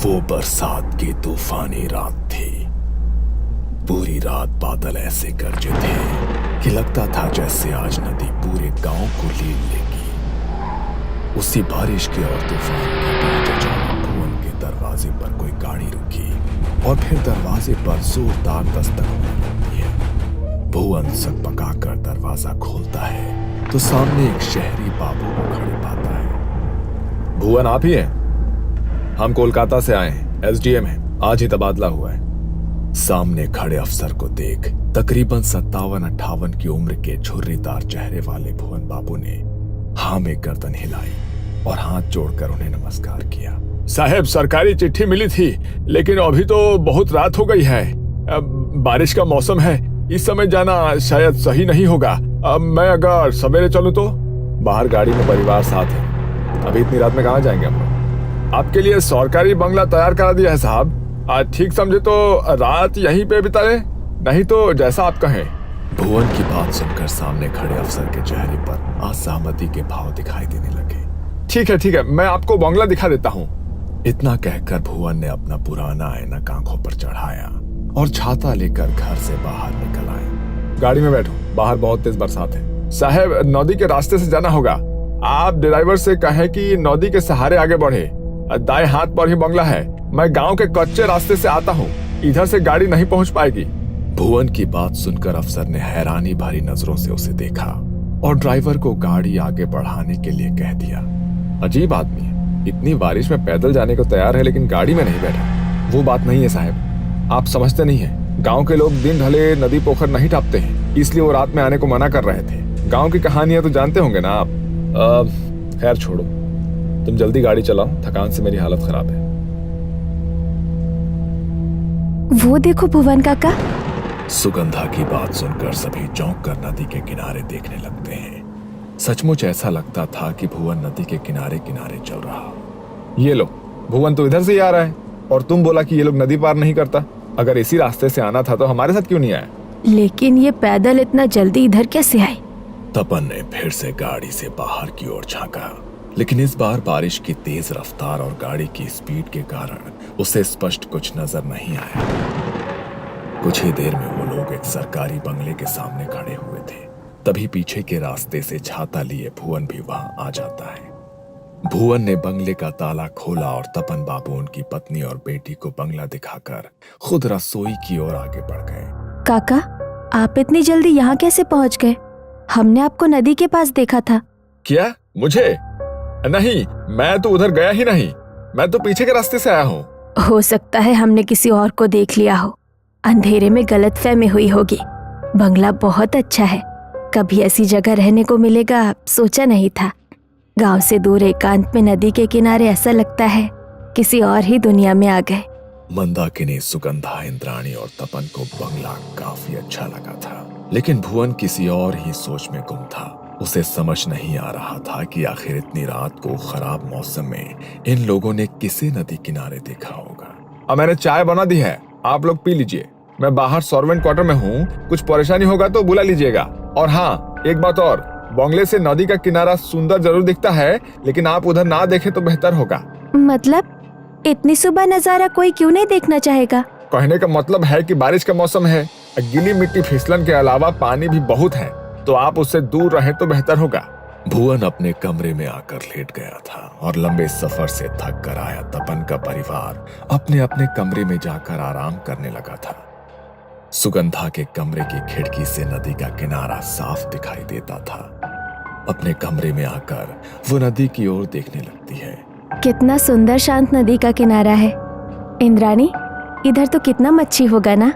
वो बरसात की तूफानी रात थी। पूरी रात बादल ऐसे गरजे थे कि लगता था जैसे आज नदी पूरे गांव को लील लेगी। उसी बारिश के और तूफान के बीच अचानक भुवन के दरवाजे पर कोई गाड़ी रुकी और फिर दरवाजे पर जोरदार दस्तक होने लगती है। भुवन सकपकाकर दरवाजा खोलता है तो सामने एक शहरी बाबू को खड़े पाता है। भुवन आप ही हैं? हम कोलकाता से आए हैं, एसडीएम हैं, आज ही तबादला हुआ है। सामने खड़े अफसर को देख तकरीबन 57-58 की उम्र के झुर्रीदार चेहरे वाले भुवन बाबू ने हाँ में गर्दन हिलाई और हाथ जोड़कर उन्हें नमस्कार किया। साहब, सरकारी चिट्ठी मिली थी, लेकिन अभी तो बहुत रात हो गई है। बारिश का मौसम है, इस समय जाना शायद सही नहीं होगा। मैं अगर सवेरे चलूं तो? बाहर गाड़ी में परिवार साथ है, अभी इतनी रात में कहाँ जाएंगे हम लोग? आपके लिए सरकारी बंगला तैयार करा दिया है साहब। ठीक समझे तो रात यहीं पे बिताए, नहीं तो जैसा आप कहें। भुवन की बात सुनकर सामने खड़े अफसर के चेहरे पर असहमति के भाव दिखाई देने लगे। ठीक है, मैं आपको बंगला दिखा देता हूँ। इतना कहकर भुवन ने अपना पुराना ऐनक आंखों पर चढ़ाया और छाता लेकर घर से बाहर निकल आए। गाड़ी में बैठो, बाहर बहुत तेज बरसात है। साहब, नदी के रास्ते से जाना होगा। आप ड्राइवर से कहें कि नदी के सहारे आगे बढ़े, दाएं हाथ पर ही बंगला है। मैं गांव के कच्चे रास्ते से आता हूँ, इधर से गाड़ी नहीं पहुंच पाएगी। भुवन की बात सुनकर अफसर ने हैरानी भरी नजरों से उसे देखा और ड्राइवर को गाड़ी आगे बढ़ाने के लिए कह दिया। अजीब आदमी है, इतनी बारिश में पैदल जाने को तैयार है लेकिन गाड़ी में नहीं बैठा। वो बात नहीं है साहब, आप समझते नहीं है। गांव के लोग दिन ढले नदी पोखर नहीं टापते हैं, इसलिए वो रात में आने को मना कर रहे थे। गांव की कहानियां तो जानते होंगे ना आप। खैर छोड़ो, तुम जल्दी गाड़ी चलाओ, थकान से मेरी हालत खराब है। वो देखो भुवन काका। सुगंधा की बात सुनकर सभी चौंक कर नदी के किनारे देखने लगते हैं। सचमुच ऐसा लगता था कि भुवन नदी के किनारे किनारे चल रहा। ये लो, भुवन तो इधर से ही आ रहा है और तुम बोला कि ये लोग नदी पार नहीं करता। अगर इसी रास्ते से आना था तो हमारे साथ क्यों नहीं आया? लेकिन ये पैदल इतना जल्दी इधर कैसे आए? तपन ने फिर से गाड़ी से बाहर की ओर झांका, लेकिन इस बार बारिश की तेज रफ्तार और गाड़ी की स्पीड के कारण उसे स्पष्ट कुछ नजर नहीं आया। कुछ ही देर में वो लोग एक सरकारी बंगले के सामने खड़े हुए थे। तभी पीछे के रास्ते से छाता लिए भुवन भी वहां आ जाता है। भुवन ने बंगले का ताला खोला और तपन बाबू उनकी पत्नी और बेटी को बंगला दिखाकर खुद रसोई की ओर आगे बढ़ गए। काका, आप इतनी जल्दी यहाँ कैसे पहुँच गए? हमने आपको नदी के पास देखा था। क्या? मुझे? नहीं, मैं तो उधर गया ही नहीं। मैं तो पीछे के रास्ते से आया हूँ। हो सकता है हमने किसी और को देख लिया हो, अंधेरे में गलतफहमी हुई होगी। बंगला बहुत अच्छा है, कभी ऐसी जगह रहने को मिलेगा सोचा नहीं था। गांव से दूर एकांत में नदी के किनारे ऐसा लगता है किसी और ही दुनिया में आ गए। मंदाकिनी, सुगंधा, इंद्राणी और तपन को बंगला काफी अच्छा लगा था, लेकिन भुवन किसी और ही सोच में गुम था। उसे समझ नहीं आ रहा था कि आखिर इतनी रात को खराब मौसम में इन लोगों ने किसे नदी किनारे देखा होगा। अब मैंने चाय बना दी है, आप लोग पी लीजिए। मैं बाहर सर्वेंट क्वार्टर में हूँ, कुछ परेशानी होगा तो बुला लीजिएगा। और हाँ, एक बात और, बंगले से नदी का किनारा सुंदर जरूर दिखता है, लेकिन आप उधर ना देखें तो बेहतर होगा। मतलब इतनी सुबह नजारा कोई क्यों नहीं देखना चाहेगा? कहने का मतलब है कि बारिश का मौसम है, गीली मिट्टी फिसलन के अलावा पानी भी बहुत है, तो आप उससे दूर रहें तो बेहतर होगा। भुवन अपने कमरे में आकर लेट गया था और लंबे सफर से थक कर आया तपन का परिवार अपने अपने कमरे में जाकर आराम करने लगा था। सुगंधा के कमरे की खिड़की से नदी का किनारा साफ दिखाई देता था। अपने कमरे में आकर वो नदी की ओर देखने लगती है। कितना सुंदर शांत नदी का किनारा है। इंद्राणी, इधर तो कितना मच्छी होगा ना।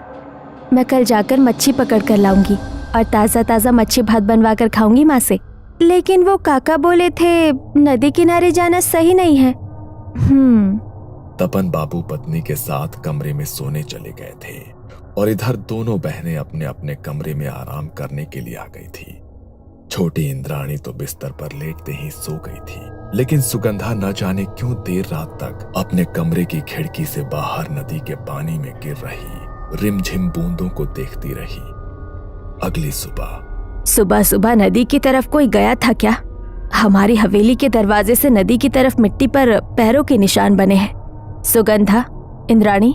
मैं कल जाकर मच्छी पकड़ कर लाऊंगी और ताजा ताजा मच्छी भात बनवा कर खाऊंगी माँ से। लेकिन वो काका बोले थे नदी किनारे जाना सही नहीं है। तपन बाबू पत्नी के साथ कमरे में सोने चले गए थे और इधर दोनों बहनें अपने अपने कमरे में आराम करने के लिए आ गई थी। छोटी इंद्राणी तो बिस्तर पर लेटते ही सो गई थी, लेकिन सुगंधा न जाने क्यों देर रात तक अपने कमरे की खिड़की से बाहर नदी के पानी में गिर रही रिमझिम बूंदों को देखती रही। अगली सुबह सुबह नदी की तरफ कोई गया था क्या? हमारी हवेली के दरवाजे से नदी की तरफ मिट्टी पर पैरों के निशान बने हैं। सुगंधा, इंद्राणी,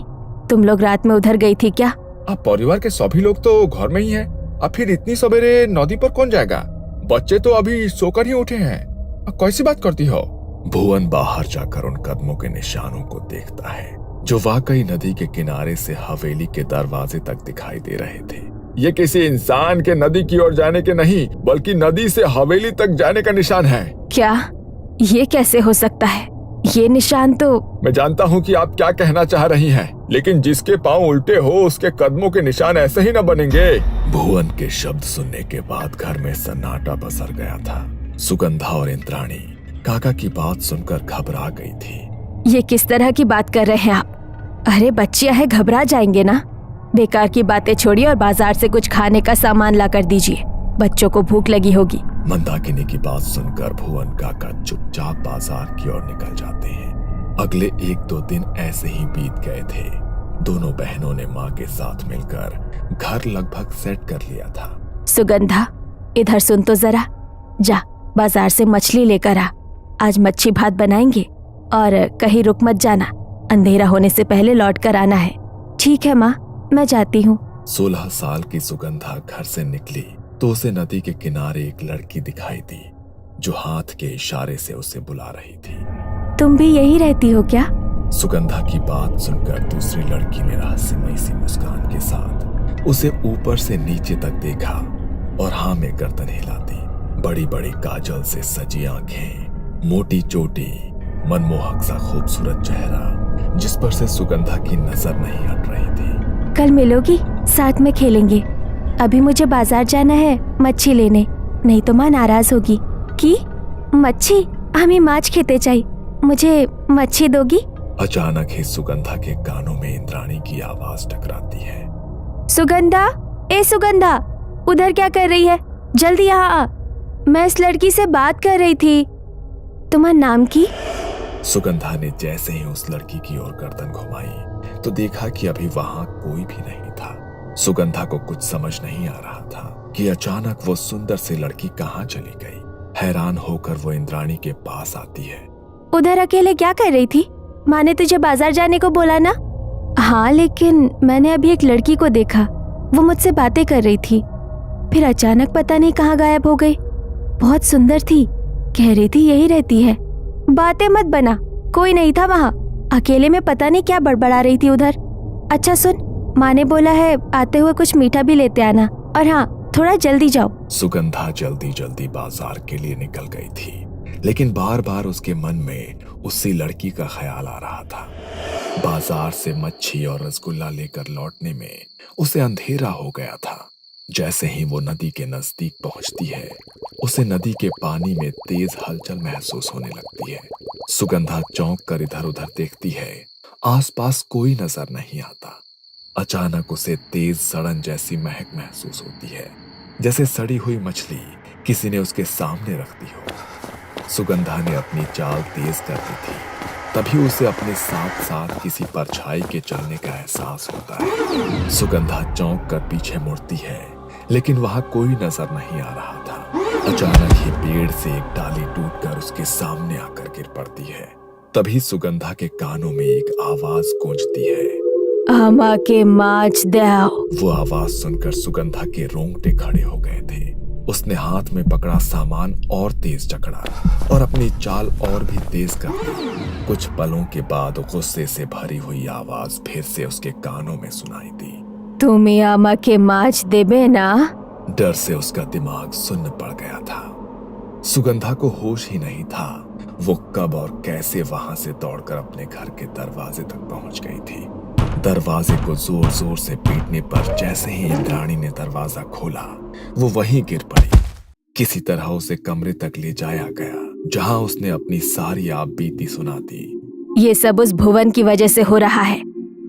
तुम लोग रात में उधर गई थी क्या? अब परिवार के सभी लोग तो घर में ही हैं। अब फिर इतनी सवेरे नदी पर कौन जाएगा? बच्चे तो अभी सोकर ही उठे हैं। अब कैसी बात करती हो? भुवन बाहर जाकर उन कदमों के निशानों को देखता है जो वाकई नदी के किनारे से हवेली के दरवाजे तक दिखाई दे रहे थे। ये किसी इंसान के नदी की ओर जाने के नहीं, बल्कि नदी से हवेली तक जाने का निशान है। क्या? ये कैसे हो सकता है? ये निशान तो... मैं जानता हूँ कि आप क्या कहना चाह रही हैं, लेकिन जिसके पाँव उल्टे हो उसके कदमों के निशान ऐसे ही न बनेंगे। भुवन के शब्द सुनने के बाद घर में सन्नाटा पसर गया था। सुगंधा और इंद्राणी काका की बात सुनकर घबरा गई थी। ये किस तरह की बात कर रहे हैं आप? अरे बच्चियां हैं, घबरा जाएंगे ना। बेकार की बातें छोड़िए और बाजार से कुछ खाने का सामान ला कर दीजिए, बच्चों को भूख लगी होगी। मंदाकिनी की बात सुनकर भुवन काका चुपचाप बाजार की ओर निकल जाते हैं। अगले 1-2 दिन ऐसे ही बीत गए थे। दोनों बहनों ने माँ के साथ मिलकर घर लगभग सेट कर लिया था। सुगंधा, इधर सुन तो जरा। जा बाजार से मछली लेकर आ, आज मच्छी भात बनाएंगे। और कहीं रुक मत जाना, अंधेरा होने से पहले लौट कर आना है। ठीक है माँ, मैं जाती हूँ। 16 साल की सुगंधा घर से निकली तो उसे नदी के किनारे एक लड़की दिखाई दी जो हाथ के इशारे से उसे बुला रही थी। तुम भी यही रहती हो क्या? सुगंधा की बात सुनकर दूसरी लड़की ने रहस्यमयी सी मुस्कान के साथ उसे ऊपर से नीचे तक देखा और हाँ में गर्दन हिलाती। बड़ी बड़ी काजल से सजी आंखें, मोटी चोटी, मनमोहक सा खूबसूरत चेहरा जिस पर से सुगंधा की नजर नहीं हट रही थी। कल मिलोगी, साथ में खेलेंगे। अभी मुझे बाजार जाना है मच्छी लेने, नहीं तो माँ नाराज होगी। की मच्छी? हमें माछ खेते चाहिए, मुझे मच्छी दोगी? अचानक ही सुगंधा के कानों में इंद्राणी की आवाज टकराती है। सुगंधा, ए सुगंधा, उधर क्या कर रही है? जल्दी यहाँ आ, मैं इस लड़की से बात कर रही थी। तुम्हारा नाम की? सुगंधा ने जैसे ही उस लड़की की ओर गर्दन घुमाई तो देखा कि अभी वहां कोई भी नहीं था। सुगंधा को कुछ समझ नहीं आ रहा था कि अचानक वो सुंदर सी लड़की कहाँ चली गई। हैरान होकर वो इंद्राणी के पास आती है। उधर अकेले क्या कर रही थी? माँ ने तुझे बाजार जाने को बोला ना? हाँ, लेकिन मैंने अभी एक लड़की को देखा, वो मुझसे बातें कर रही थी, फिर अचानक पता नहीं कहाँ गायब हो गई। बहुत सुंदर थी, कह रही थी यही रहती है। बातें मत बना, कोई नहीं था वहाँ, अकेले में पता नहीं क्या बड़बड़ा रही थी उधर। अच्छा सुन, माँ ने बोला है आते हुए कुछ मीठा भी लेते आना, और हाँ थोड़ा जल्दी जाओ। सुगंधा जल्दी जल्दी बाजार के लिए निकल गई थी, लेकिन बार बार उसके मन में उसी लड़की का ख्याल आ रहा था। बाजार से मच्छी और रसगुल्ला लेकर लौटने में उसे अंधेरा हो गया था। जैसे ही वो नदी के नजदीक पहुंचती है, उसे नदी के पानी में तेज हलचल महसूस होने लगती है। सुगंधा चौंक कर इधर उधर देखती है, आसपास कोई नजर नहीं आता। अचानक उसे तेज सड़न जैसी महक महसूस होती है, जैसे सड़ी हुई मछली किसी ने उसके सामने रख दी हो। सुगंधा ने अपनी चाल तेज कर दी थी, तभी उसे अपने साथ साथ किसी परछाई के चलने का एहसास होता है। सुगंधा चौंक कर पीछे मुड़ती है, लेकिन वहां कोई नजर नहीं आ रहा था। अचानक ही पेड़ से एक डाली टूटकर उसके सामने आकर गिर पड़ती है। तभी सुगंधा के कानों में एक आवाज गूंजती है, आमा के माछ दो। वो आवाज सुनकर सुगंधा के रोंगटे खड़े हो गए थे। उसने हाथ में पकड़ा सामान और तेज जकड़ा और अपनी चाल और भी तेज कर दी। कुछ पलों के बाद गुस्से से भरी हुई आवाज फिर से उसके कानों में सुनाई दी, तुम्हें आमा के माछ देबे ना? डर से उसका दिमाग सुन्न पड़ गया था। सुगंधा को होश ही नहीं था वो कब और कैसे वहां से दौड़कर अपने घर के दरवाजे तक पहुंच गई थी। दरवाजे को जोर जोर से पीटने पर जैसे ही इंद्राणी ने दरवाजा खोला, वो वहीं गिर पड़ी। किसी तरह उसे कमरे तक ले जाया गया, जहां उसने अपनी सारी आप बीती सुना दी। ये सब उस भुवन की वजह से हो रहा है,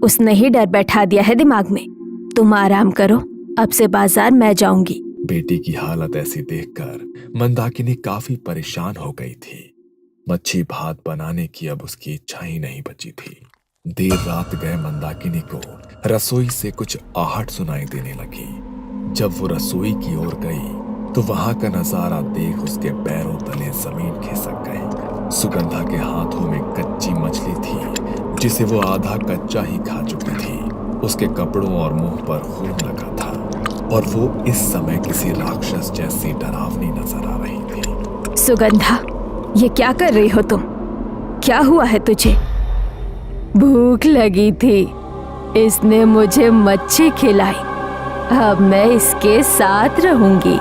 उसने ही डर बैठा दिया है दिमाग में। तुम आराम करो, अब से बाजार मैं जाऊंगी। बेटी की हालत ऐसी देखकर मंदाकिनी काफी परेशान हो गई थी। मच्छी भात बनाने की अब उसकी इच्छा ही नहीं बची थी। देर रात गए मंदाकिनी को रसोई से कुछ आहट सुनाई देने लगी। जब वो रसोई की ओर गई तो वहां का नजारा देख उसके पैरों तले जमीन खिसक गई। सुगंधा के हाथों में कच्ची मछली थी जिसे वो आधा कच्चा ही खा चुकी थी। उसके कपड़ों और मुंह पर खून लगा था और वो इस समय किसी राक्षस जैसी डरावनी नजर आ रही थी। सुगंधा, ये क्या कर रही हो तुम? क्या हुआ है तुझे? भूख लगी थी, इसने मुझे मच्छी खिलाई। अब मैं इसके साथ रहूंगी।